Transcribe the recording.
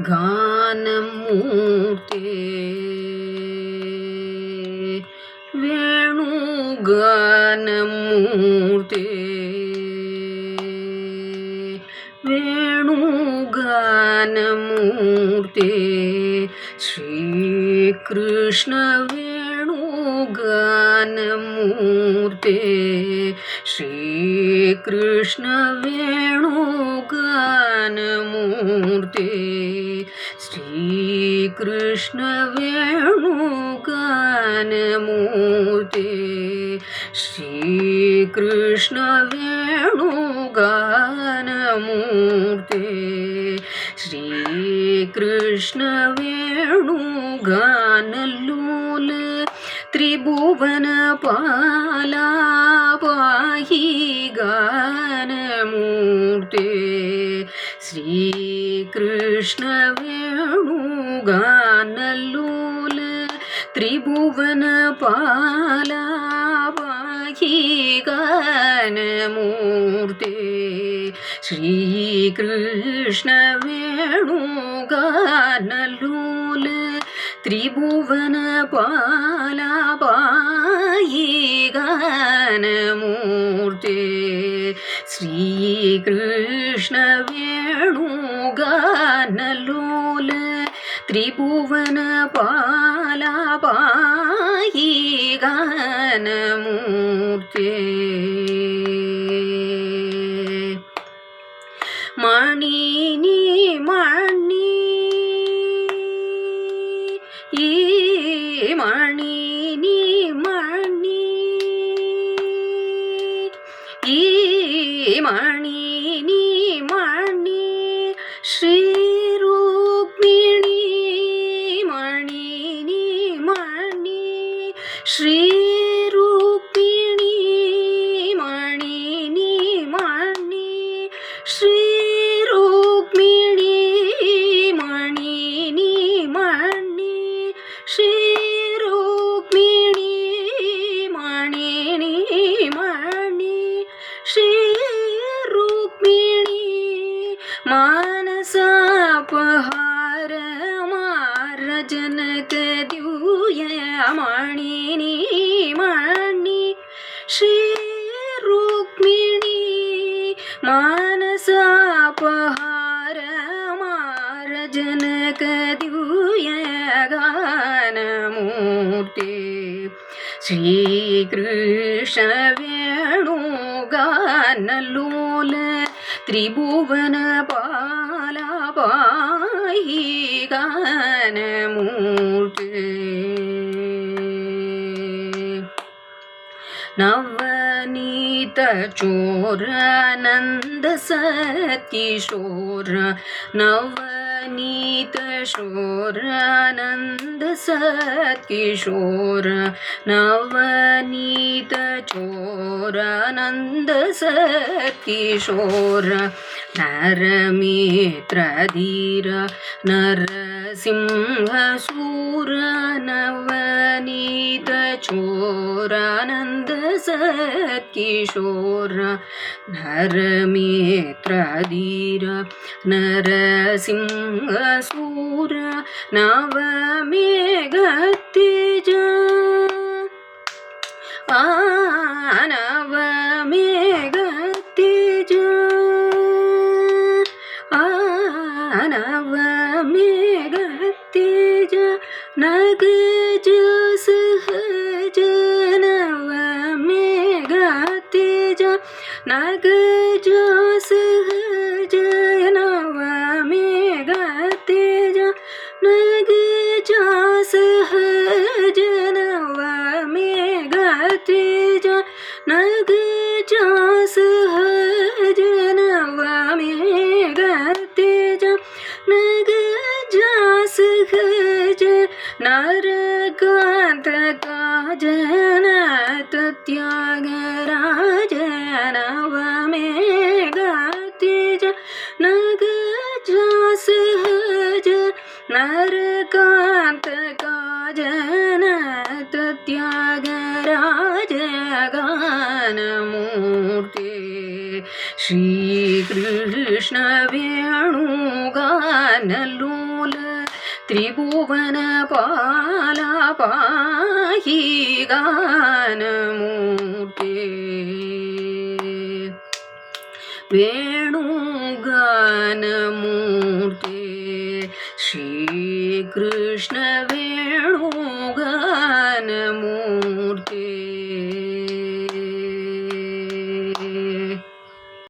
गानमूर्ते वेणुगानमूर्ते वेणुगानमूर्ते श्रीकृष्ण वेणुगानमूर्ते श्रीकृष्ण वेणुगानमूर्ते श्रीकृष्ण वेणुगानमूर्ते श्रीकृष्ण वेणुगानमूर्ते श्रीकृष्ण वेणुगानलोल त्रिभुवनपाला पाहि गानमूर्ते श्रीकृष्ण वेणुगानलोल त्रिभुवनपाला पाहि गानमूर्ते श्रीकृष्ण वेणुगानलोल त्रिभुवनपाला पाहि गानमूर्ते श्रीकृष्ण वेणुगानलोल त्रिभुवनपाला पाहि गानमूर्ते मणिनी मणि मणिनी मणि मणिनी मणि श्रीरुक्मिणी मणिनी मणि श्रीरुक्मिणी मणिनी मणि श्रीरुक्मिणी मणिनी मणि श्रीरुक्मिणी मणिनी मणि श्रीरुक्मिणी मानसापहार मार जनक द्यूय मणिनी मणि श्रीरुक्मिणी मानसापहार मार जनक द्यूय गानमूर्ते श्रीकृष्ण वेणुगानलोल त्रिभुवनपाला पाहि गानमूर्ते नवनीत चोर नंद सत्किशोर नवनीत शोर नंद सत्किशोर नवनीत चोर नंद सत्किशोर नरमित्रधीर नरसिंहसूर नवनीत चोर नंद सत्किशोर नरमित्रधीर नरसिंहसूर नवमेघतेज नवमेघतेज नवमेघतेज नगज सहज नवमेघतेज नगज सहज नवमेघतेज नगज सहज नवमेघतेज नगज सहज नवमेघतेज नगज सहज नरकांत काज नाथ त्यागराज नवमेघतेज नगज सहज नरकांत काज नाथ त्यागराज गानमूर्ते श्रीकृष्ण वेणुगानलोल वनलोल त्रिभुवनपाला पाहि गानमूर्ते वेणुगानमूर्ते श्रीकृष्ण वेणुगानमूर्ते